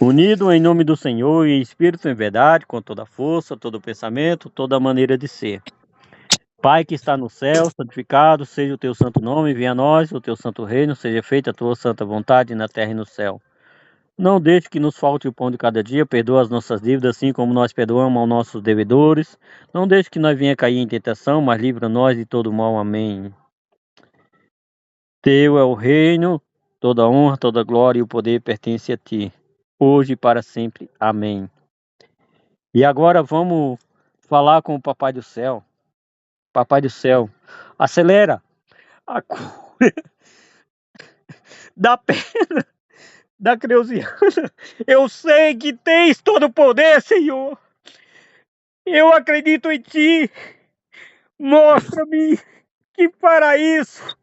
unido em nome do Senhor e em espírito em verdade, com toda a força, todo o pensamento, toda a maneira de ser. Pai que está no céu, santificado seja o teu santo nome, venha a nós o teu santo reino, seja feita a tua santa vontade na terra e no céu. Não deixe que nos falte o pão de cada dia, perdoa as nossas dívidas, assim como nós perdoamos aos nossos devedores. Não deixe que nós venha cair em tentação, mas livra nós de todo mal. Amém. Teu é o reino, toda a honra, toda a glória e o poder pertence a ti, hoje e para sempre. Amém. E agora vamos falar com o Papai do Céu. Papai do Céu, acelera a cura da perna da Creuziana. Eu sei que tens todo o poder, Senhor. Eu acredito em ti. Mostra-me que para isso.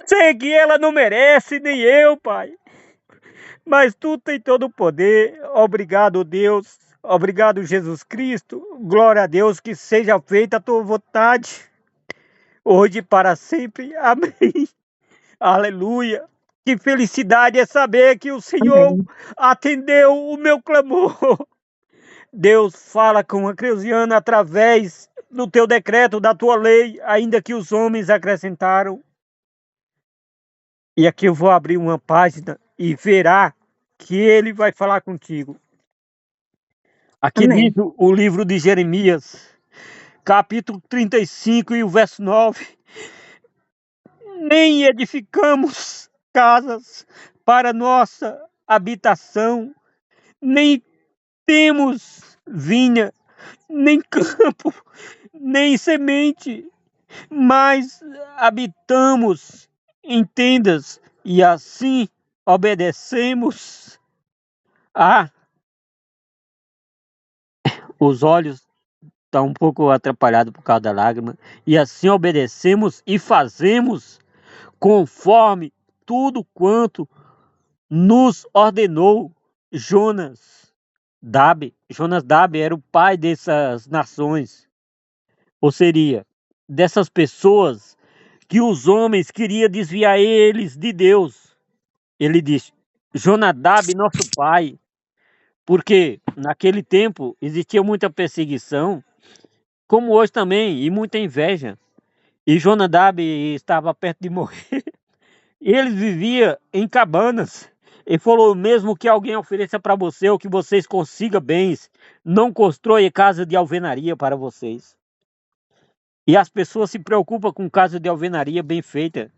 Sei que ela não merece, nem eu, Pai. Mas tu tem todo o poder. Obrigado, Deus. Obrigado, Jesus Cristo. Glória a Deus, que seja feita a tua vontade, hoje e para sempre. Amém. Aleluia. Que felicidade é saber que o Senhor Amém. atendeu o meu clamor. Deus fala com a Creuziana através do teu decreto, da tua lei, ainda que os homens acrescentaram. E aqui eu vou abrir uma página e verá que ele vai falar contigo. Aqui diz Amém. o livro de Jeremias, capítulo 35 e o verso 9. Nem edificamos casas para nossa habitação, nem temos vinha, nem campo, nem semente, mas habitamos em tendas e assim obedecemos. Ah, os olhos estão um pouco atrapalhados por causa da lágrima. E assim obedecemos e fazemos conforme tudo quanto nos ordenou Jonas Dabe. Jonas Dabe era o pai dessas nações, ou seria, dessas pessoas que os homens queriam desviar eles de Deus. Ele disse, Jonadab, nosso pai, porque naquele tempo existia muita perseguição, como hoje também, e muita inveja. E Jonadab estava perto de morrer. Eles viviam em cabanas. Ele falou, mesmo que alguém ofereça para você ou que vocês consigam bens, não constrói casa de alvenaria para vocês. E as pessoas se preocupam com casa de alvenaria bem feita.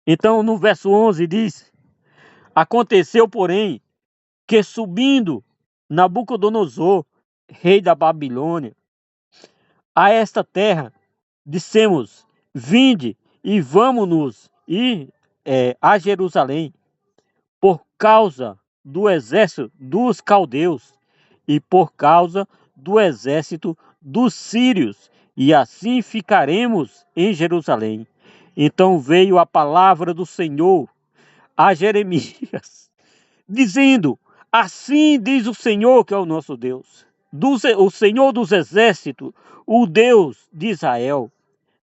Então, no verso 11 diz, aconteceu, porém, que subindo Nabucodonosor, rei da Babilônia, a esta terra, dissemos, vinde e vamos-nos ir a Jerusalém, por causa do exército dos caldeus e por causa do exército dos sírios, e assim ficaremos em Jerusalém. Então veio a palavra do Senhor a Jeremias, dizendo, assim diz o Senhor, que é o nosso Deus, o Senhor dos exércitos, o Deus de Israel,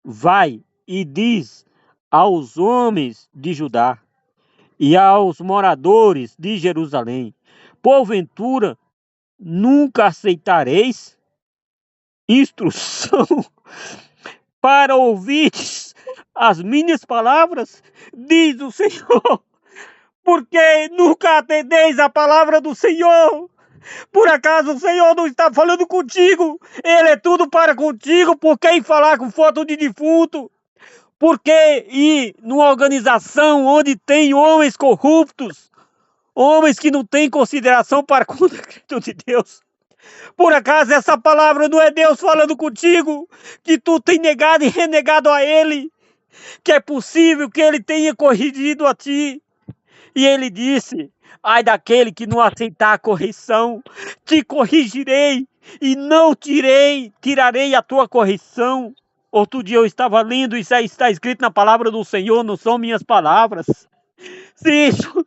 vai e diz aos homens de Judá e aos moradores de Jerusalém, porventura nunca aceitareis instrução para ouvir as minhas palavras, diz o Senhor, porque nunca atendeis a palavra do Senhor. Por acaso o Senhor não está falando contigo? Ele é tudo para contigo, por quem falar com foto de defunto? Por que ir numa organização onde tem homens corruptos, homens que não têm consideração para com o decreto de Deus? Por acaso essa palavra não é Deus falando contigo? Que tu tem negado e renegado a Ele? Que é possível que Ele tenha corrigido a ti? E Ele disse, ai daquele que não aceitar a correção, te corrigirei e não tirarei a tua correção. Outro dia eu estava lendo, isso aí está escrito na palavra do Senhor, não são minhas palavras. Se isso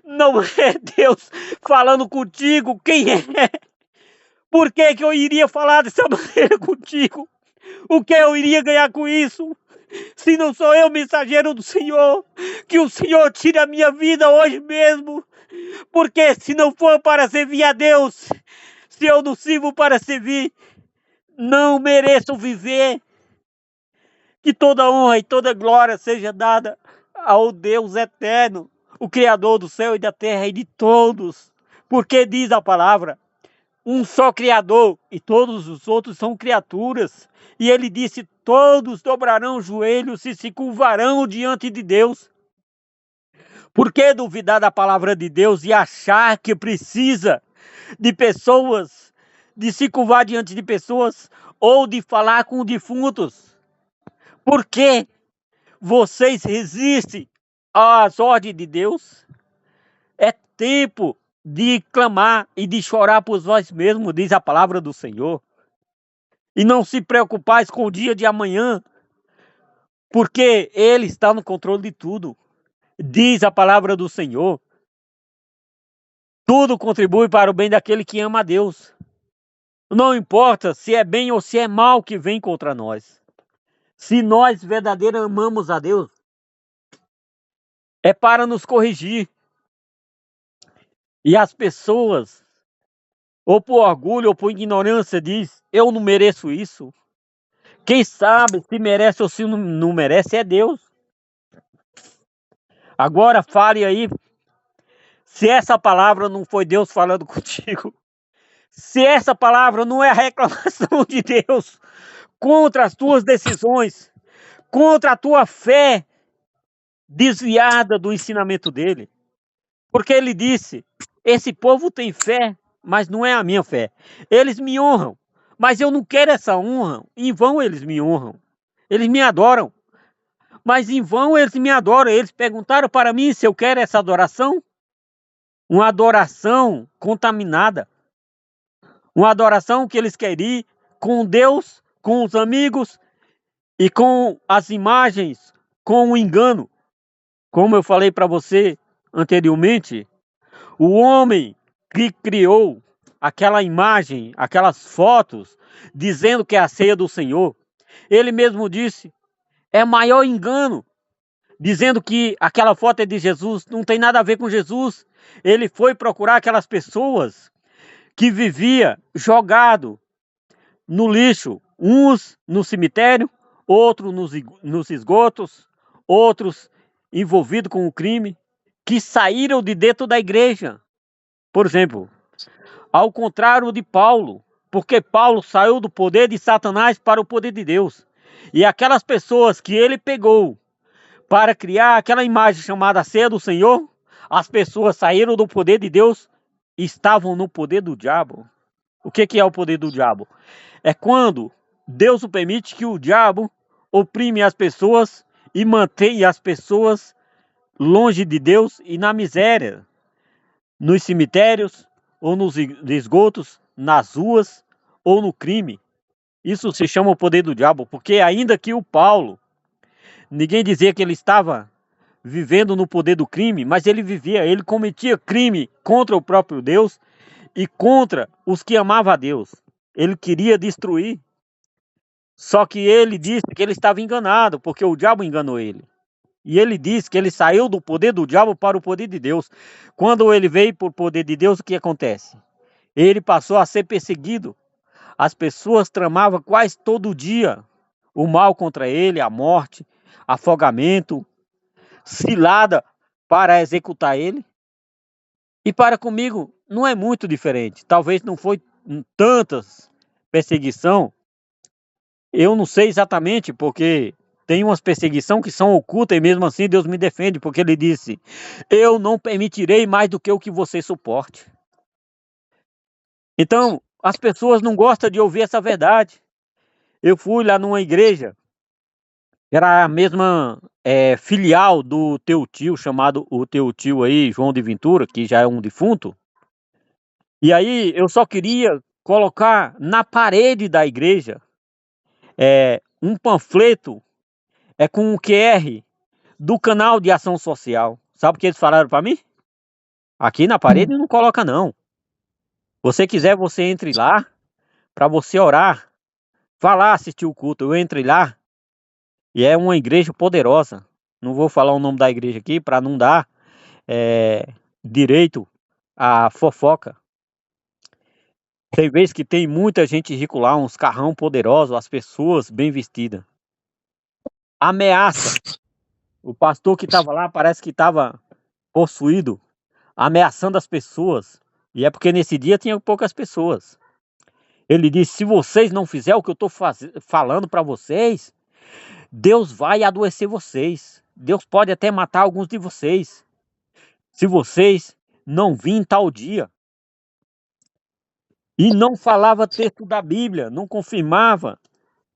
não é Deus falando contigo, quem é? Por que que eu iria falar dessa maneira contigo? O que eu iria ganhar com isso? Se não sou eu mensageiro do Senhor, que o Senhor tire a minha vida hoje mesmo. Porque se não for para servir a Deus, se eu não sirvo para servir, não mereço viver. Que toda honra e toda glória seja dada ao Deus eterno, o Criador do céu e da terra e de todos. Porque diz a palavra, um só Criador e todos os outros são criaturas. E ele disse, todos dobrarão os joelhos e se curvarão diante de Deus. Por que duvidar da palavra de Deus e achar que precisa de pessoas, de se curvar diante de pessoas ou de falar com defuntos? Por que vocês resistem às ordens de Deus? É tempo de clamar e de chorar por vós mesmos, diz a palavra do Senhor. E não se preocupais com o dia de amanhã, porque Ele está no controle de tudo. Diz a palavra do Senhor. Tudo contribui para o bem daquele que ama a Deus. Não importa se é bem ou se é mal que vem contra nós. Se nós verdadeiramente amamos a Deus, é para nos corrigir. E as pessoas, ou por orgulho ou por ignorância, diz: eu não mereço isso. Quem sabe se merece ou se não merece é Deus. Agora fale aí, se essa palavra não foi Deus falando contigo. Se essa palavra não é a reclamação de Deus contra as tuas decisões, contra a tua fé desviada do ensinamento dele. Porque ele disse: esse povo tem fé, mas não é a minha fé. Eles me honram, mas eu não quero essa honra. Em vão eles me honram. Eles me adoram, mas em vão eles me adoram. Eles perguntaram para mim se eu quero essa adoração. Uma adoração contaminada. Uma adoração que eles querem com Deus, com os amigos e com as imagens, com o engano. Como eu falei para você anteriormente, o homem que criou aquela imagem, aquelas fotos, dizendo que é a ceia do Senhor, ele mesmo disse, é maior engano, dizendo que aquela foto é de Jesus, não tem nada a ver com Jesus. Ele foi procurar aquelas pessoas que viviam jogado no lixo, uns no cemitério, outros nos esgotos, outros envolvidos com o crime, que saíram de dentro da igreja. Por exemplo, ao contrário de Paulo, porque Paulo saiu do poder de Satanás para o poder de Deus. E aquelas pessoas que ele pegou para criar aquela imagem chamada ceia do Senhor, as pessoas saíram do poder de Deus e estavam no poder do diabo. O que é o poder do diabo? É quando Deus o permite que o diabo oprime as pessoas e mantém as pessoas longe de Deus e na miséria, nos cemitérios ou nos esgotos, nas ruas ou no crime. Isso se chama o poder do diabo, porque ainda que o Paulo, ninguém dizia que ele estava vivendo no poder do crime, mas ele vivia, ele cometia crime contra o próprio Deus e contra os que amavam a Deus. Ele queria destruir. Só que ele disse que ele estava enganado, porque o diabo enganou ele. E ele disse que ele saiu do poder do diabo para o poder de Deus. Quando ele veio para o poder de Deus, o que acontece? Ele passou a ser perseguido. As pessoas tramavam quase todo dia o mal contra ele, a morte, afogamento, cilada para executar ele. E para comigo não é muito diferente. Talvez não foi tantas perseguição. Eu não sei exatamente, porque tem umas perseguições que são ocultas e mesmo assim Deus me defende, porque ele disse, eu não permitirei mais do que o que você suporte. Então, as pessoas não gostam de ouvir essa verdade. Eu fui lá numa igreja, era a mesma filial do teu tio, chamado o teu tio aí, João de Ventura, que já é um defunto. E aí eu só queria colocar na parede da igreja um panfleto com um QR do canal de ação social. Sabe o que eles falaram para mim? Aqui na parede não coloca não. Você quiser, você entre lá para você orar Vá lá assistir o culto. Eu entrei lá e é uma igreja poderosa. Não vou falar o nome da igreja aqui para não dar é, direito à fofoca. Tem vezes que tem muita gente rico lá, uns carrão poderosos, as pessoas bem vestidas. Ameaça. O pastor que estava lá parece que estava possuído, ameaçando as pessoas. E é porque nesse dia tinha poucas pessoas. Ele disse: se vocês não fizerem o que eu estou falando para vocês, Deus vai adoecer vocês. Deus pode até matar alguns de vocês. Se vocês não virem tal dia. E não falava texto da Bíblia, não confirmava,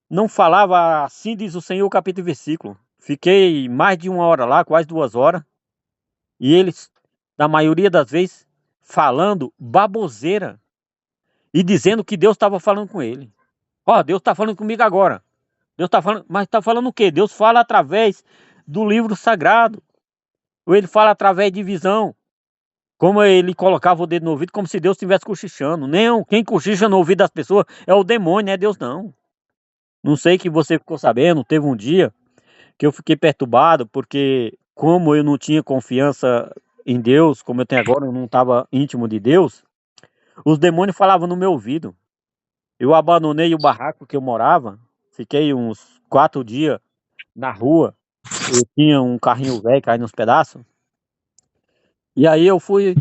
não falava assim diz o Senhor, capítulo e versículo. Fiquei mais de 1 hora lá, quase 2 horas. E eles, na maioria das vezes, falando baboseira e dizendo que Deus estava falando com ele. Ó, Deus está falando comigo agora. Deus está falando, mas está falando o quê? Deus fala através do livro sagrado. Ou ele fala através de visão. Como ele colocava o dedo no ouvido, como se Deus estivesse cochichando. Não, quem cochicha no ouvido das pessoas é o demônio, não é Deus não. Não sei que você ficou sabendo, teve um dia que eu fiquei perturbado, porque como eu não tinha confiança em Deus, como eu tenho agora, eu não estava íntimo de Deus, os demônios falavam no meu ouvido. Eu abandonei o barraco que eu morava, fiquei uns 4 dias na rua, eu tinha um carrinho velho caindo nos pedaços, e aí eu fui,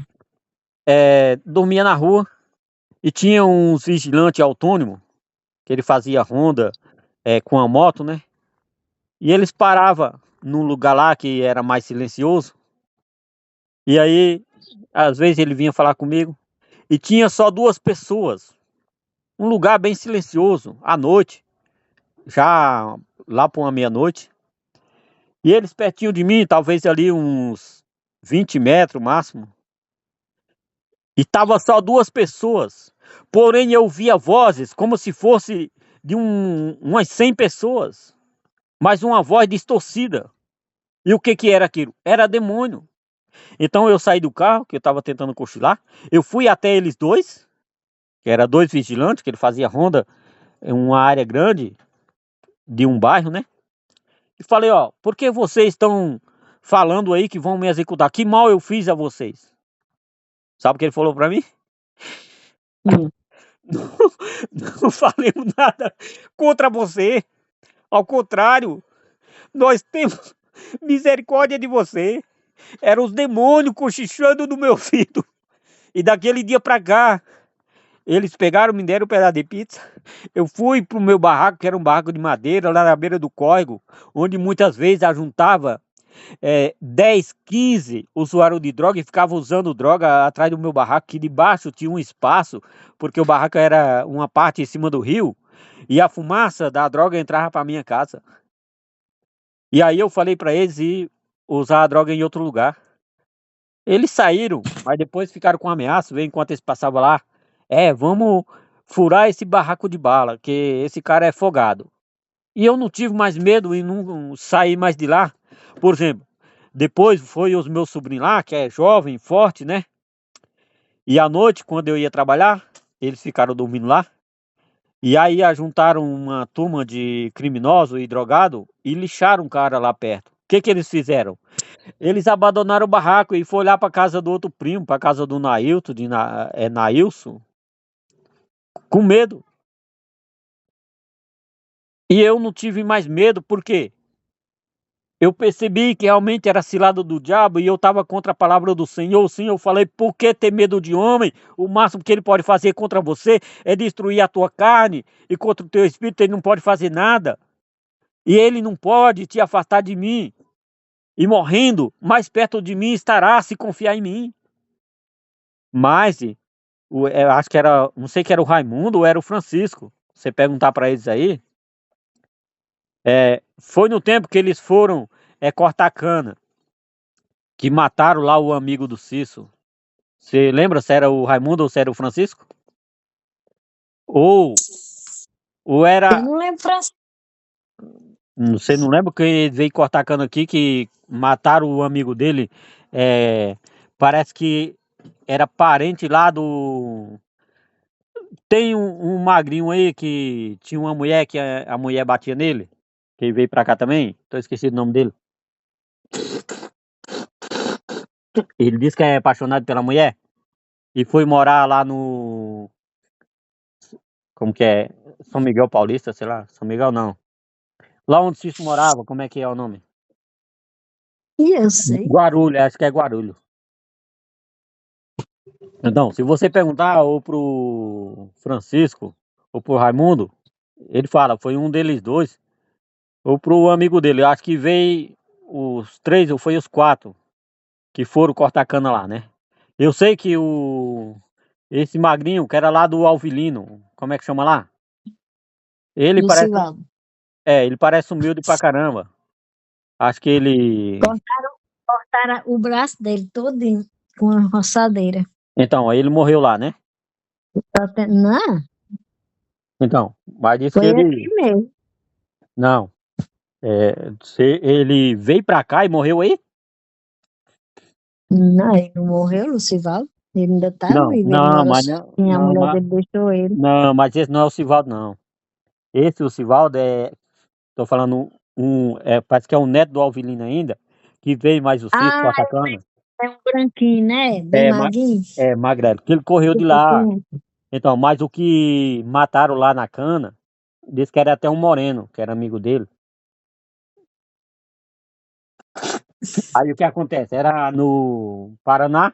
dormia na rua, e tinha uns vigilantes autônomos, que ele fazia ronda com a moto, né? E eles paravam num lugar lá que era mais silencioso, e aí, às vezes ele vinha falar comigo, e tinha só duas pessoas, um lugar bem silencioso, à noite, já lá por uma meia-noite, e eles pertinho de mim, talvez ali uns 20 metros máximo, e tava só duas pessoas, porém eu via vozes como se fosse de umas 100 pessoas, mas uma voz distorcida. E o que que era aquilo? Era demônio. Então eu saí do carro, que eu estava tentando cochilar, eu fui até eles dois, que eram dois vigilantes, que ele fazia ronda em uma área grande de um bairro, né? E falei, ó, por que vocês estão falando aí que vão me executar? Que mal eu fiz a vocês? Sabe o que ele falou para mim? Não, não falemos nada contra você. Ao contrário, nós temos misericórdia de você. Eram os demônios cochichando no meu ouvido. E daquele dia pra cá, eles pegaram, me deram um pedaço de pizza. Eu fui pro meu barraco, que era um barraco de madeira, lá na beira do córrego, onde muitas vezes ajuntava 10, 15 usuários de droga e ficava usando droga atrás do meu barraco, que debaixo tinha um espaço, porque o barraco era uma parte em cima do rio, e a fumaça da droga entrava para minha casa. E aí eu falei para eles ir usar a droga em outro lugar. Eles saíram, mas depois ficaram com ameaça, veio enquanto eles passavam lá. Vamos furar esse barraco de bala, que esse cara é folgado. E eu não tive mais medo e não saí mais de lá. Por exemplo, depois foi os meus sobrinhos lá, que é jovem, forte, né? E à noite, quando eu ia trabalhar, eles ficaram dormindo lá. E aí juntaram uma turma de criminosos e drogados e lixaram um cara lá perto. O que que eles fizeram? Eles abandonaram o barraco e foram lá para casa do outro primo, para casa do Nailton, Nailson, com medo. E eu não tive mais medo, por quê? Eu percebi que realmente era cilada do diabo e eu estava contra a palavra do Senhor. Sim, eu falei, por que ter medo de homem? O máximo que ele pode fazer contra você é destruir a tua carne e contra o teu espírito ele não pode fazer nada. E ele não pode te afastar de mim. E morrendo, mais perto de mim estará se confiar em mim. Mas, eu acho que era, não sei que era o Raimundo ou era o Francisco. Você perguntar para eles aí. Foi no tempo que eles foram cortar cana, que mataram lá o amigo do Cício. Você lembra se era o Raimundo ou se era o Francisco? Ou, ou Eu era. não lembro, Francisco. Você não lembra que ele veio cortar cana aqui que mataram o amigo dele? Parece que era parente lá Tem um magrinho aí que tinha uma mulher que a mulher batia nele, que veio pra cá também. Tô esquecido o nome dele. Ele disse que é apaixonado pela mulher e foi morar lá no. Como que é? São Miguel Paulista, sei lá. São Miguel não. Lá onde o Cício morava, como é que é o nome? E eu sei. Guarulhos, acho que é Guarulhos. Então, se você perguntar ou pro Francisco ou pro Raimundo, ele fala, foi um deles dois, ou pro amigo dele. Eu acho que veio os três, ou foi os quatro, que foram cortar cana lá, né? Eu sei que esse magrinho, que era lá do Alvilino, como é que chama lá? Ele parece, Lucivaldo. ele parece humilde pra caramba. Acho que ele, Cortaram o braço dele todinho com a roçadeira. então, aí ele morreu lá, né? Não, Então, mas disse que foi aqui ele, mesmo. não, ele veio pra cá e morreu aí? Não, ele não morreu, Lucivaldo. Ele ainda tá Não, vivo. Ele não, mora mas não, sozinho. A não, mulher dele deixou ele. não, mas esse não é o Sivaldo, não. Esse, o Sivaldo, tô falando parece que é um neto do Alvilino ainda, que veio mais o Cício Ah, com a sacana. é um branquinho, né? Bem É, ma, magrinho. magrelo, que ele correu de Tipo lá. assim. Então, mas o que mataram lá na cana, disse que era até um moreno, que era amigo dele. Aí o que acontece? Era no Paraná,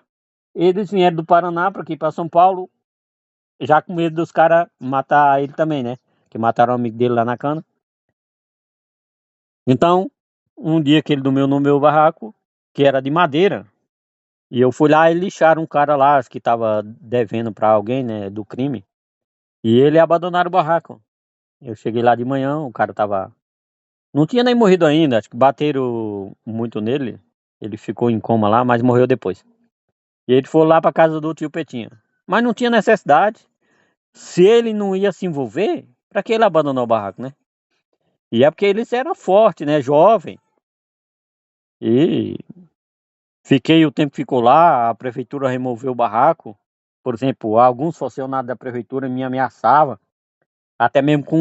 eles vieram do Paraná para aqui para São Paulo, já com medo dos caras matar ele também, né? Que mataram o amigo dele lá na cana. Então, um dia que ele dormiu no meu barraco, que era de madeira, e eu fui lá e lixaram um cara lá, acho que estava devendo para alguém, né, do crime, e ele abandonaram o barraco. Eu cheguei lá de manhã, o cara tava. Não tinha nem morrido ainda, acho que bateram muito nele. Ele ficou em coma lá, mas morreu depois. E ele foi lá para casa do tio Petinha. Mas não tinha necessidade. Se ele não ia se envolver, para que ele abandonou o barraco, né? E é porque eles eram fortes, né? Jovem. E fiquei o tempo que ficou lá, a prefeitura removeu o barraco. Por exemplo, alguns funcionários da prefeitura me ameaçavam, até mesmo com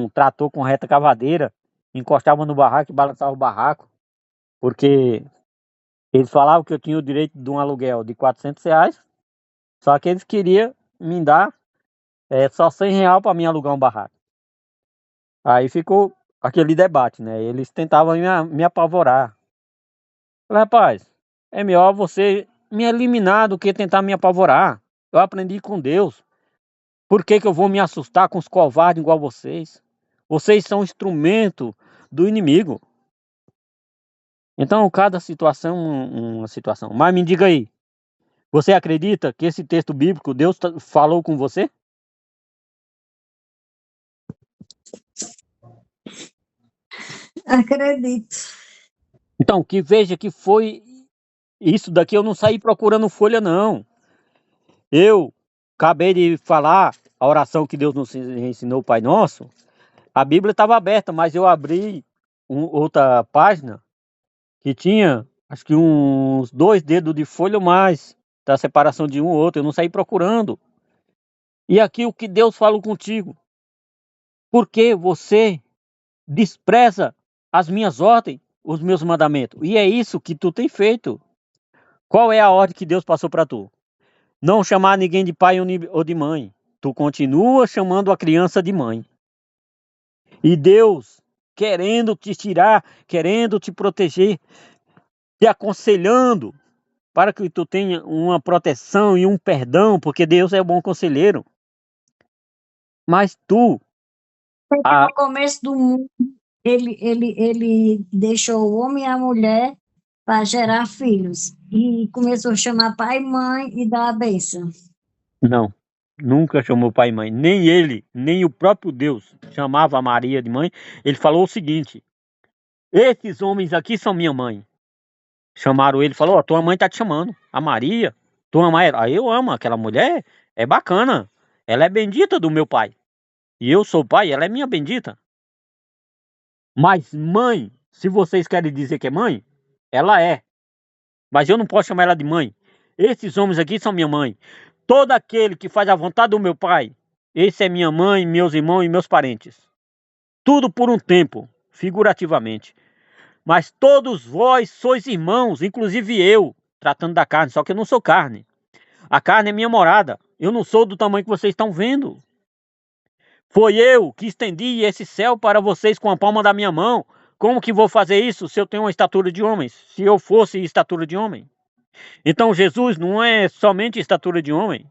um trator com reta cavadeira, encostavam no barraco e balançavam o barraco, porque eles falavam que eu tinha o direito de um aluguel de R$ 400, só que eles queriam me dar só R$ 100 para mim alugar um barraco. Aí ficou aquele debate, né? Eles tentavam me apavorar. Falei, rapaz, é melhor você me eliminar do que tentar me apavorar. Eu aprendi com Deus. Por que que eu vou me assustar com os covardes igual vocês? Vocês são instrumento do inimigo. Então, cada situação uma situação. Mas me diga aí, você acredita que esse texto bíblico Deus falou com você? Acredito. Então, que veja que foi isso daqui, eu não saí procurando folha, não. Eu acabei de falar a oração que Deus nos ensinou, o Pai Nosso. A Bíblia estava aberta, mas eu abri outra página que tinha, acho que uns 2 dedos de folha ou mais, da separação de um ou outro. Eu não saí procurando. E aqui o que Deus falou contigo. Por que você despreza as minhas ordens, os meus mandamentos? E é isso que tu tem feito. Qual é a ordem que Deus passou para tu? Não chamar ninguém de pai ou de mãe. Tu continua chamando a criança de mãe. E Deus, querendo te tirar, querendo te proteger, te aconselhando para que tu tenha uma proteção e um perdão, porque Deus é bom conselheiro. Mas tu, Porque a, no começo do mundo, ele deixou o homem e a mulher para gerar filhos. E começou a chamar pai e mãe e dar a bênção. não, nunca chamou pai e mãe. Nem ele, nem o próprio Deus chamava a Maria de mãe. Ele falou o seguinte: esses homens aqui são minha mãe. Chamaram ele e falou: ó, tua mãe tá te chamando, a Maria. Tu ama ela? Aí eu amo aquela mulher, é bacana. Ela é bendita do meu pai. E eu sou o pai, ela é minha bendita. Mas mãe, se vocês querem dizer que é mãe, ela é. Mas eu não posso chamar ela de mãe. Esses homens aqui são minha mãe. Todo aquele que faz a vontade do meu pai, esse é minha mãe, meus irmãos e meus parentes. Tudo por um tempo, figurativamente. Mas todos vós sois irmãos, inclusive eu, tratando da carne, só que eu não sou carne. A carne é minha morada. Eu não sou do tamanho que vocês estão vendo. Foi eu que estendi esse céu para vocês com a palma da minha mão. Como que vou fazer isso se eu tenho uma estatura de homem? Se eu fosse estatura de homem? Então Jesus não é somente estatura de homem.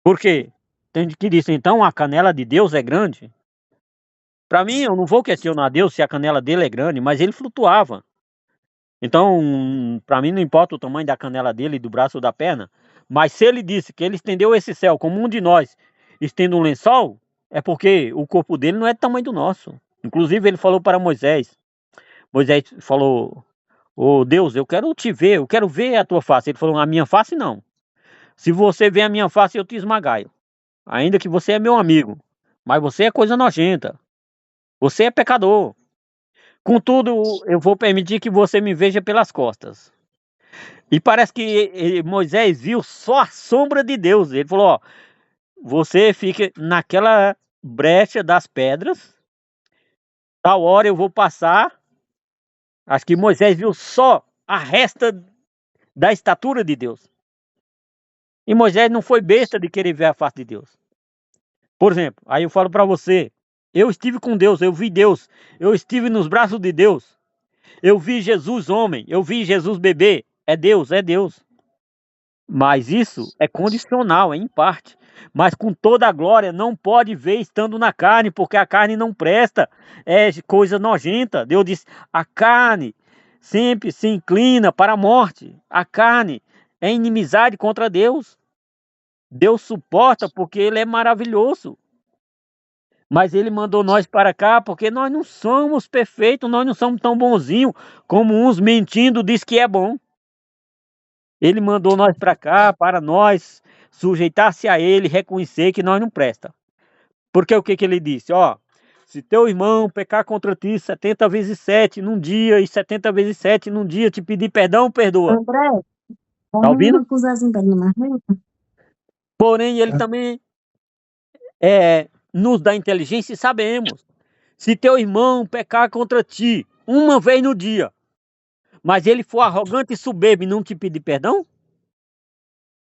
Por quê? Tem que dizer, então a canela de Deus é grande? Para mim, eu não vou questionar Deus se a canela dele é grande, mas ele flutuava. Então, para mim não importa o tamanho da canela dele, do braço ou da perna, mas se ele disse que ele estendeu esse céu como um de nós estende um lençol, é porque o corpo dele não é do tamanho do nosso. Inclusive ele falou para Moisés, Moisés falou, ô Deus, eu quero te ver, eu quero ver a tua face. Ele falou, a minha face não. Se você vê a minha face, eu te esmagaio. Ainda que você é meu amigo, mas você é coisa nojenta. Você é pecador. Contudo, eu vou permitir que você me veja pelas costas. E parece que Moisés viu só a sombra de Deus. Ele falou, ó, você fica naquela brecha das pedras, tal hora eu vou passar. Acho que Moisés viu só a resta da estatura de Deus. E Moisés não foi besta de querer ver a face de Deus. Por exemplo, aí eu falo para você, eu estive com Deus, eu vi Deus, eu estive nos braços de Deus. Eu vi Jesus homem, eu vi Jesus bebê. É Deus, é Deus. Mas isso é condicional, é em parte. Mas com toda a glória não pode ver estando na carne, porque a carne não presta, é coisa nojenta. Deus disse: a carne sempre se inclina para a morte. A carne é inimizade contra Deus. Deus suporta porque Ele é maravilhoso. Mas Ele mandou nós para cá porque nós não somos perfeitos, nós não somos tão bonzinhos como uns mentindo diz que é bom. Ele mandou nós para cá, para nós sujeitar-se a Ele, reconhecer que nós não presta. Porque o que que Ele disse? Ó, se teu irmão pecar contra ti 70 vezes 7 num dia e 70 vezes 7 num dia te pedir perdão, perdoa. André, Tá ouvindo? uma coisazinha para não mais. Porém, Ele também nos dá inteligência e sabemos. Se teu irmão pecar contra ti uma vez no dia, mas ele for arrogante e soberbo e não te pedir perdão,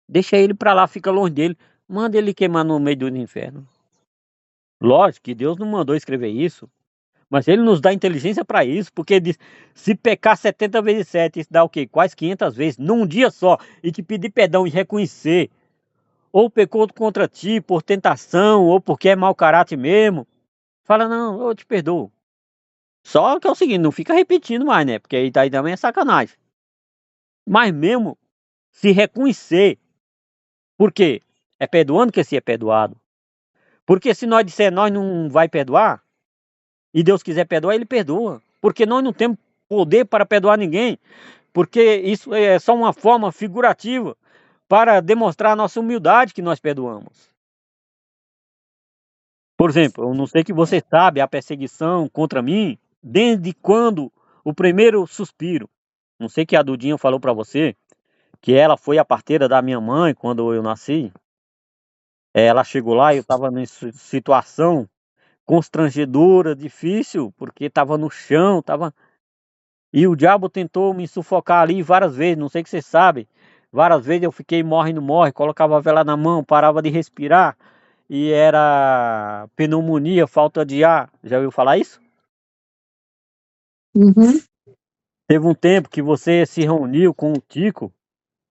deixa ele para lá, fica longe dele, manda ele queimar no meio do inferno. Lógico que Deus não mandou escrever isso, mas Ele nos dá inteligência para isso, porque Ele diz, se pecar 70 vezes 7, isso dá o quê? Quase 500 vezes, num dia só, e te pedir perdão e reconhecer, ou pecou contra ti por tentação, ou porque é mau caráter mesmo, fala, não, eu te perdoo. Só que é o seguinte, não fica repetindo mais, né? Porque aí também é sacanagem. Mas mesmo se reconhecer, por quê? É perdoando que se é perdoado. Porque se nós disser nós não vai perdoar, e Deus quiser perdoar, Ele perdoa. Porque nós não temos poder para perdoar ninguém. Porque isso é só uma forma figurativa para demonstrar a nossa humildade que nós perdoamos. Por exemplo, eu não sei que você sabe a perseguição contra mim desde quando o primeiro suspiro. Não sei que a Dudinha falou para você que ela foi a parteira da minha mãe quando eu nasci. Ela chegou lá e eu estava em situação constrangedora, difícil, porque estava no chão, estava. E o diabo tentou me sufocar ali várias vezes, não sei se você sabe. Várias vezes eu fiquei morre, não morre, colocava a vela na mão, parava de respirar. E era pneumonia, falta de ar. Já ouviu falar isso? Uhum. Teve um tempo que você se reuniu com o Tico.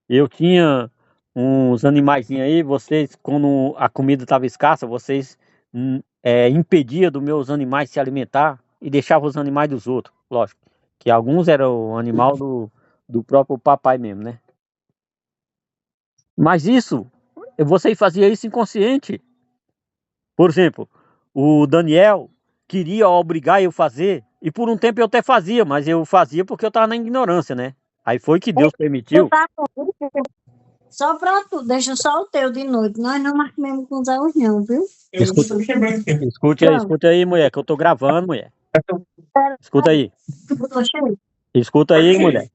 Eu tinha uns animaizinhos aí, vocês, quando a comida estava escassa, vocês impediam dos meus animais se alimentar e deixavam os animais dos outros, lógico. Que alguns eram o animal do próprio papai mesmo, né? Mas isso, você fazia isso inconsciente. Por exemplo, o Daniel queria obrigar eu a fazer, e por um tempo eu até fazia, mas eu fazia porque eu estava na ignorância, né? Aí foi que Deus permitiu. Só pra tu, deixa só o teu de noite. Nós não marcamos com os alunos, não, viu? Escute aí, mulher, que eu tô gravando, mulher. Escuta aí. Escuta aí, mulher.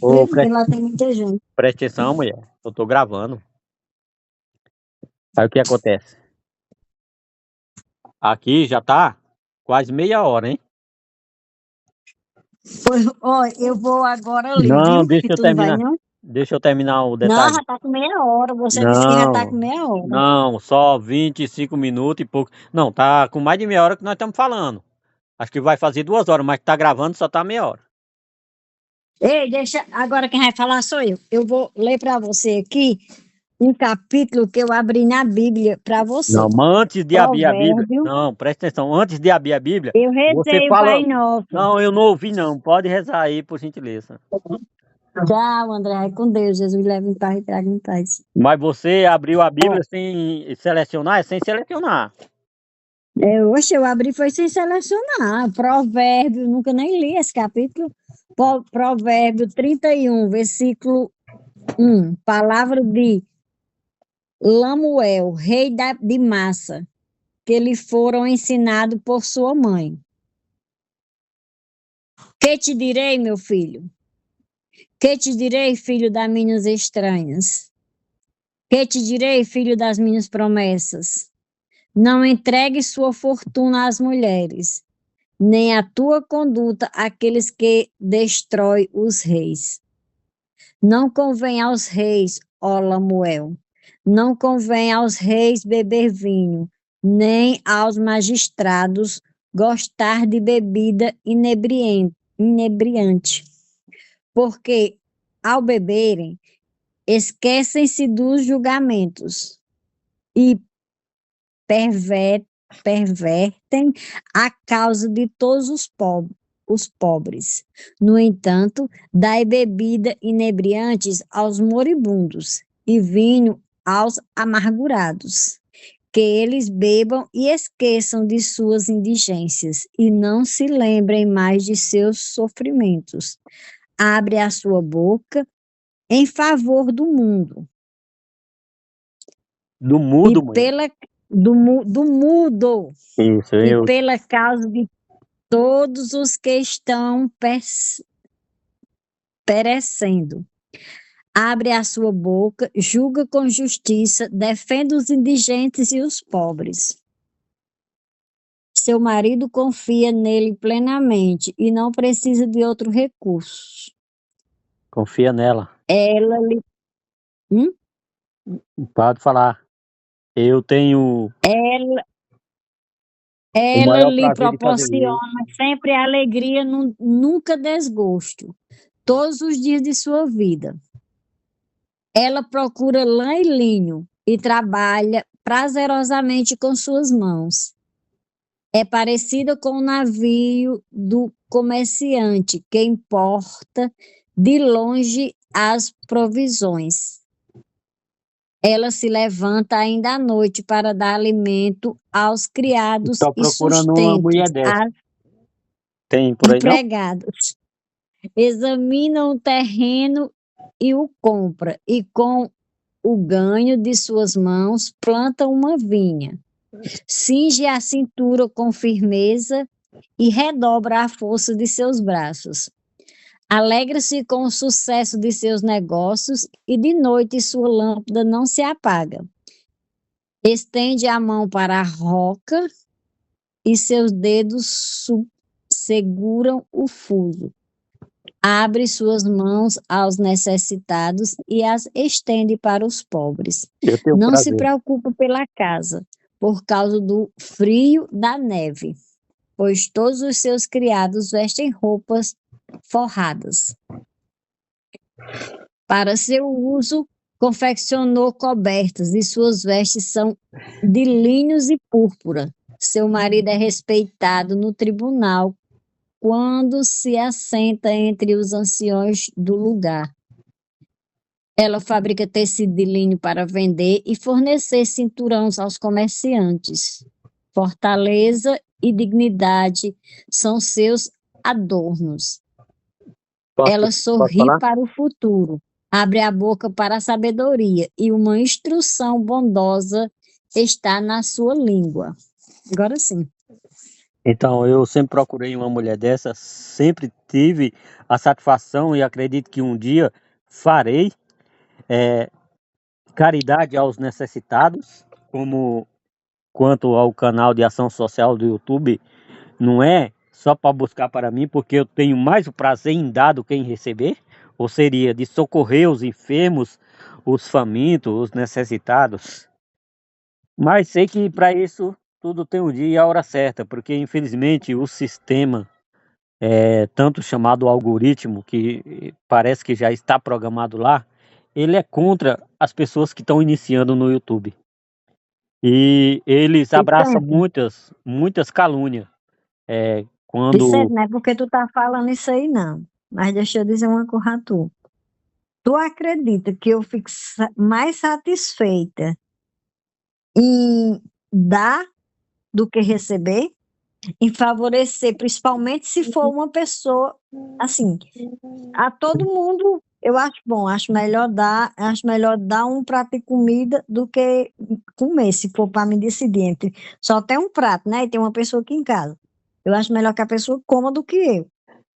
Ô, Lá tem muita gente. preste atenção, mulher. Eu tô gravando. Aí o que acontece? Aqui já tá quase meia hora, hein? Pois, ó, eu vou agora ali, Não, viu? deixa Que eu tu não vai, terminar. não? Deixa eu terminar o Não, detalhe. já tá com meia hora. Você disse que já tá com Não, meia hora. não, só 25 minutos e pouco. Não, tá com mais de meia hora que nós estamos falando. Acho que vai fazer 2 horas, mas que tá gravando só tá meia hora. Ei, deixa. Agora quem vai falar sou eu. Eu vou ler para você aqui um capítulo que eu abri na Bíblia para você. Não, mas antes de abrir a Bíblia, Provérbio. não, presta atenção, antes de abrir a Bíblia, Eu você rezei o fala. Pai Nosso. Não, eu não ouvi, não. Pode rezar aí, por gentileza. Tchau, André. Vai com Deus. Jesus leva em paz e traga em paz. Mas você abriu a Ó, Bíblia sem selecionar? É sem selecionar. Oxe, eu abri foi sem selecionar. Provérbio, nunca nem li esse capítulo. Provérbio 31, versículo 1. Palavra de Lamuel, rei de Massa, que lhe foram ensinados por sua mãe. Que te direi, meu filho? Que te direi, filho das minhas estranhas? Que te direi, filho das minhas promessas? Não entregue sua fortuna às mulheres, nem a tua conduta àqueles que destrói os reis. Não convém aos reis, ó Lamuel, não convém aos reis beber vinho, nem aos magistrados gostar de bebida inebriante, porque ao beberem esquecem-se dos julgamentos e pervertem a causa de todos os pobres. No entanto, dai bebida inebriantes aos moribundos e vinho aos amargurados, que eles bebam e esqueçam de suas indigências e não se lembrem mais de seus sofrimentos. Abre a sua boca em favor do mundo Do e mudo, mãe. do mudo Isso, e eu. pela causa de todos os que estão perecendo. Abre a sua boca, julga com justiça, defende os indigentes e os pobres. Seu marido confia nele plenamente e não precisa de outro recurso. Confia nela. Ela lhe, hum? Pode falar. Eu tenho ela, o ela maior lhe prazer de fazer isso. proporciona sempre alegria, nunca desgosto, todos os dias de sua vida. Ela procura lã e linho e trabalha prazerosamente com suas mãos. É parecida com o navio do comerciante que importa de longe as provisões. Ela se levanta ainda à noite para dar alimento aos criados Estou e procurando uma sustento mulher dessa. às Tem por aí não? empregadas. Examina o terreno e o compra, e com o ganho de suas mãos planta uma vinha. Cinge a cintura com firmeza e redobra a força de seus braços. Alegra-se com o sucesso de seus negócios e de noite sua lâmpada não se apaga. Estende a mão para a roca e seus dedos seguram o fuso. Abre suas mãos aos necessitados e as estende para os pobres. Eu tenho Não se prazer. preocupa pela casa, por causa do frio da neve, pois todos os seus criados vestem roupas forradas. Para seu uso, confeccionou cobertas e suas vestes são de linhos e púrpura. Seu marido é respeitado no tribunal quando se assenta entre os anciões do lugar. Ela fabrica tecido de linho para vender e fornecer cinturões aos comerciantes. Fortaleza e dignidade são seus adornos. Ela Posso sorri falar? para o futuro, abre a boca para a sabedoria e uma instrução bondosa está na sua língua. Agora sim. Então, eu sempre procurei uma mulher dessa, sempre tive a satisfação e acredito que um dia farei caridade aos necessitados, como quanto ao canal de ação social do YouTube, não é só para buscar para mim, porque eu tenho mais o prazer em dar do que em receber, ou seria de socorrer os enfermos, os famintos, os necessitados. Mas sei que para isso tudo tem um dia e a hora certa, porque infelizmente o sistema, tanto chamado algoritmo, que parece que já está programado lá, ele é contra as pessoas que estão iniciando no YouTube. E eles E abraçam sempre. muitas calúnias. De certo, Quando. não é porque tu tá falando isso aí, não. Mas deixa eu dizer uma coisa a tu. Tu acredita que eu fico mais satisfeita em dar do que receber? Em favorecer, principalmente se for uma pessoa, assim, a todo mundo, eu acho bom, acho melhor dar um prato de comida do que comer, se for para me decidir entre só tem um prato, né, e tem uma pessoa aqui em casa. Eu acho melhor que a pessoa coma do que eu.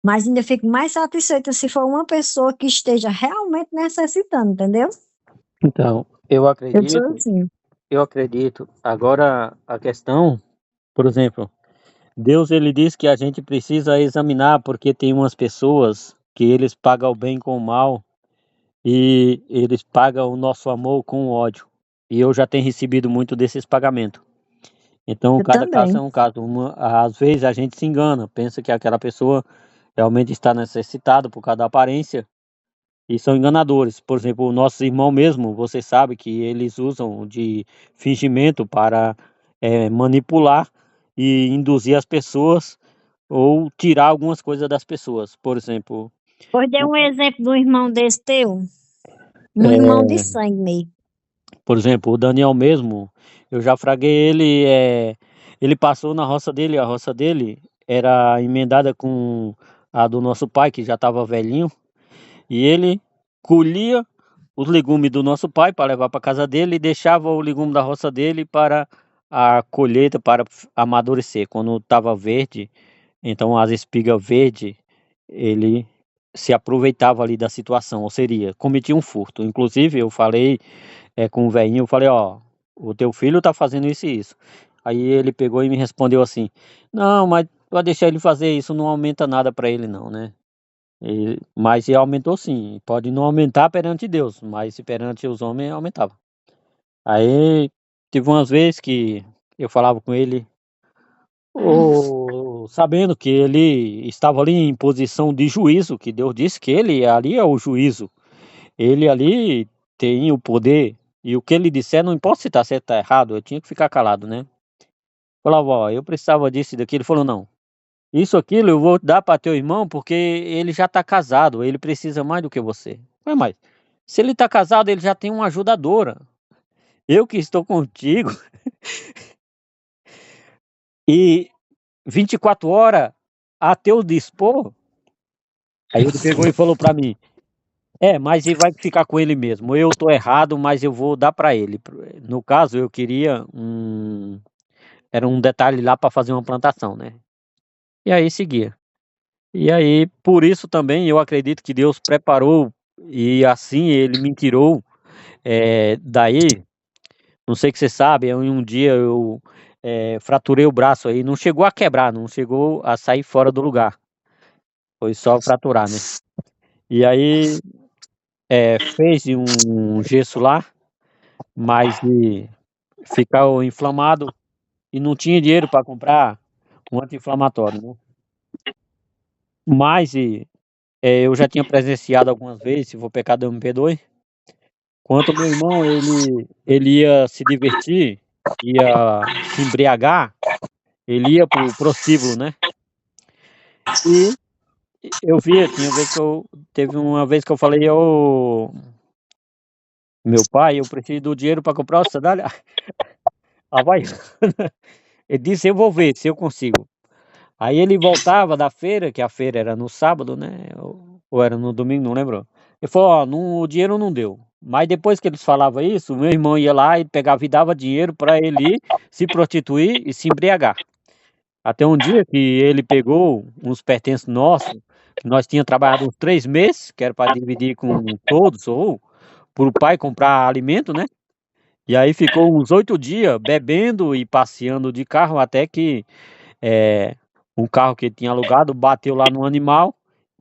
Mas ainda fico mais satisfeita se for uma pessoa que esteja realmente necessitando, entendeu? Então, Eu sou assim. eu acredito. Agora, a questão, por exemplo, Deus ele diz que a gente precisa examinar porque tem umas pessoas que eles pagam o bem com o mal e eles pagam o nosso amor com o ódio. E eu já tenho recebido muito desses pagamentos. Então, Eu cada caso é também. um caso. Às vezes a gente se engana, pensa que aquela pessoa realmente está necessitada por causa da aparência e são enganadores. Por exemplo, o nosso irmão mesmo, você sabe que eles usam de fingimento para manipular e induzir as pessoas ou tirar algumas coisas das pessoas. Por exemplo, Pois dê o- um exemplo do irmão desse teu, um irmão de é, sangue mesmo. por exemplo, o Daniel mesmo, eu já fraguei ele, ele passou na roça dele, a roça dele era emendada com a do nosso pai, que já estava velhinho, e ele colhia os legumes do nosso pai para levar para casa dele e deixava o legume da roça dele para a colheita, para amadurecer. Quando estava verde, então as espigas verdes, ele se aproveitava ali da situação, ou seria, cometia um furto. Inclusive, eu falei com o velhinho, eu falei, ó, o teu filho tá fazendo isso e isso. Aí ele pegou e me respondeu assim, não, mas vai deixar ele fazer isso, não aumenta nada para ele não, né? Mas ele aumentou sim, pode não aumentar perante Deus, mas se perante os homens aumentava. Aí teve umas vezes que eu falava com ele, sabendo que ele estava ali em posição de juízo, que Deus disse que ele ali é o juízo, ele ali tem o poder, e o que ele disser, não importa se está certo ou tá errado, eu tinha que ficar calado, né. Falava: "Ó, eu precisava disso e daquilo", ele falou: "Não, isso, aquilo eu vou dar para teu irmão, porque ele já está casado, ele precisa mais do que você". Falei: "Mas, se ele está casado, ele já tem uma ajudadora, eu que estou contigo e 24 horas a teu dispor". Aí ele pegou e falou para mim: mas ele vai ficar com ele mesmo, eu tô errado, mas eu vou dar para ele". No caso, eu queria era um detalhe lá para fazer uma plantação, né. E aí seguia. E aí, por isso também eu acredito que Deus preparou e assim ele me tirou, daí, não sei se você sabe, em um dia eu, fraturei o braço aí, não chegou a quebrar, não chegou a sair fora do lugar, foi só fraturar, né. E aí, fez um gesso lá, mas ficou inflamado e não tinha dinheiro para comprar um anti-inflamatório, né. Mas eu já tinha presenciado algumas vezes, se for pecado Deus me perdoe, quanto meu irmão ele ia se divertir, ia se embriagar, ele ia para o prostíbulo, né, e eu via, tinha vez que eu teve uma vez que eu falei: "Ô, meu pai, eu preciso do dinheiro para comprar uma sandália havaiana". Ele disse: "Eu vou ver se eu consigo". Aí ele voltava da feira, que a feira era no sábado, né, ou era no domingo, não lembro. Ele falou: "Ó, o dinheiro não deu". Mas depois que eles falavam isso, o meu irmão ia lá e pegava e dava dinheiro para ele ir se prostituir e se embriagar. Até um dia que ele pegou uns pertences nossos, que nós tinha trabalhado uns 3 meses, que era para dividir com todos ou para o pai comprar alimento, né, E aí ficou uns 8 dias bebendo e passeando de carro até que um carro que ele tinha alugado bateu lá no animal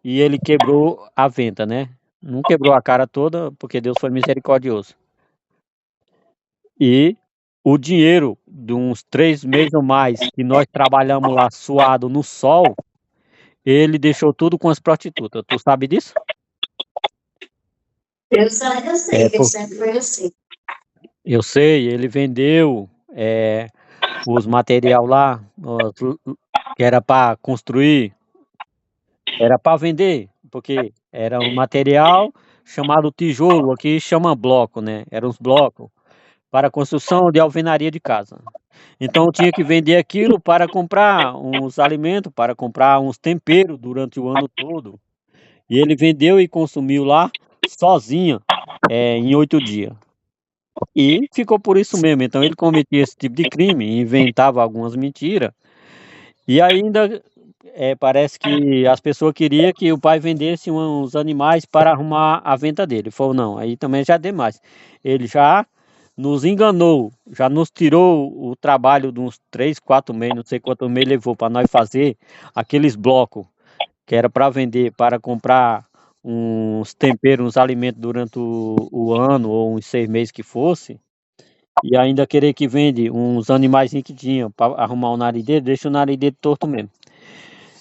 e ele quebrou a venta, né? Não quebrou a cara toda, porque Deus foi misericordioso. E o dinheiro de uns 3 meses ou mais que nós trabalhamos lá suado no sol, ele deixou tudo com as prostitutas. Tu sabe disso? Eu sei É, que sempre foi assim. eu sei, ele vendeu os material lá, que era para construir, era para vender, porque era um material chamado tijolo, aqui chama bloco, né? Eram os blocos para construção de alvenaria de casa. Então eu tinha que vender aquilo para comprar uns alimentos, para comprar uns temperos durante o ano todo. E ele vendeu e consumiu lá sozinho, em 8 dias. E ficou por isso mesmo. Então ele cometia esse tipo de crime, inventava algumas mentiras. E ainda parece que as pessoas queriam que o pai vendesse uns animais para arrumar a venda dele. Ele falou, não, aí também já é demais. Ele já nos enganou, já nos tirou o trabalho de uns 3, 4 meses, não sei quantos meses levou para nós fazer aqueles blocos que era para vender, para comprar uns temperos, uns alimentos durante o ano ou uns 6 meses que fosse. E ainda querer que vende uns animais que tinha para arrumar o nariz dele, deixa o nariz dele torto mesmo.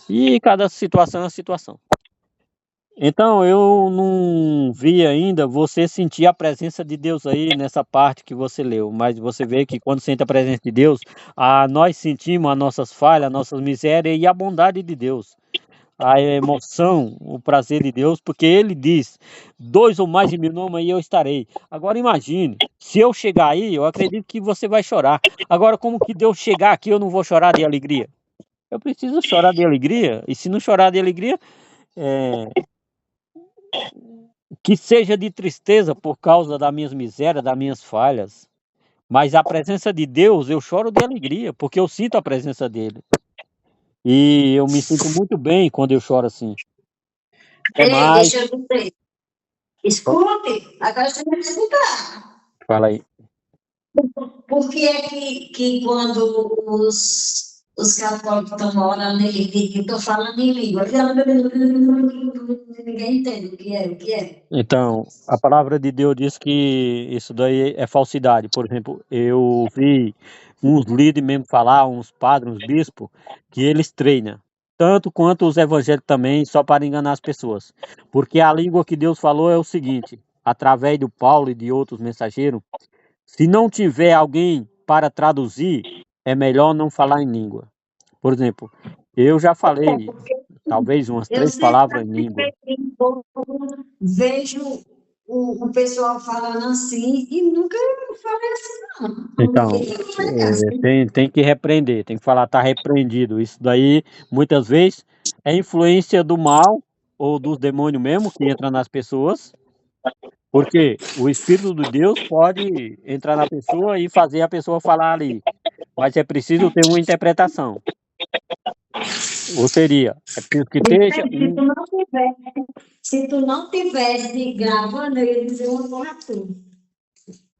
E cada situação é uma situação. Então eu não vi ainda você sentir a presença de Deus aí nessa parte que você leu, mas você vê que quando sente a presença de Deus, nós sentimos as nossas falhas, as nossas misérias e a bondade de Deus, a emoção, o prazer de Deus, porque Ele diz: 2 ou mais em meu nome aí eu estarei. Agora imagine, se eu chegar aí, eu acredito que você vai chorar. Agora como que Deus chegar aqui eu não vou chorar de alegria? Eu preciso chorar de alegria, e se não chorar de alegria, é, que seja de tristeza por causa das minhas misérias, das minhas falhas. Mas a presença de Deus, eu choro de alegria, porque eu sinto a presença dele. E eu me sinto muito bem quando eu choro assim. É Ei, mais. deixa eu dizer. Escute, agora você vai escutar. Fala aí. Por que é que quando os católicos estão orando e estão falando em língua, ninguém entende o que é? Então, a palavra de Deus diz que isso daí é falsidade. Por exemplo, eu vi uns líderes mesmo falar, uns padres, uns bispos, que eles treinam, tanto quanto os evangélicos também, só para enganar as pessoas. Porque a língua que Deus falou é o seguinte, através do Paulo e de outros mensageiros, se não tiver alguém para traduzir, é melhor não falar em língua. Por exemplo, eu já falei talvez umas Eu 3 sempre palavras em língua. vejo o pessoal falando assim e nunca falei assim, não. Como que Então, é assim? tem que repreender, tem que falar, tá repreendido. Isso daí, muitas vezes, é influência do mal ou dos demônios mesmo que entra nas pessoas, porque o Espírito de Deus pode entrar na pessoa e fazer a pessoa falar ali, mas é preciso ter uma interpretação. Ou seria, é preciso que esteja Se tu não tivesse, se tu não tivesse gravando, eu ia dizer uma coisa a tu.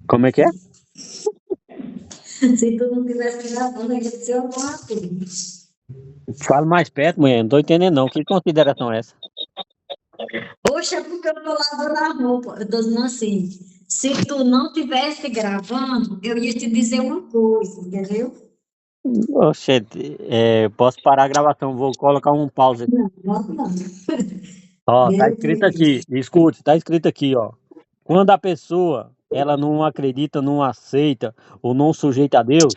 como é que é? Se tu não tivesse gravando, eu ia dizer uma coisa a tu. Fala mais perto, mulher, não tô entendendo não. Que consideração é essa? Poxa, é porque eu tô lavando a roupa. Eu tô dizendo assim, se tu não tivesse gravando, eu ia te dizer uma coisa, entendeu? Oxente, posso parar a gravação, vou colocar um pause aqui. Não, não. Ó, tá Deus escrito me aqui, livre. escute, tá escrito aqui, ó. Quando a pessoa, ela não acredita, não aceita, ou não sujeita a Deus,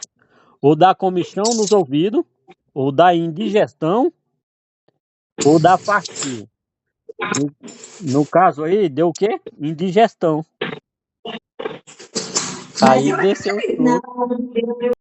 ou dá comichão nos ouvidos, ou dá indigestão, ou dá fasquia. No, no caso aí, deu o quê? Indigestão. Mas Aí eu desceu acredito. tudo. Não,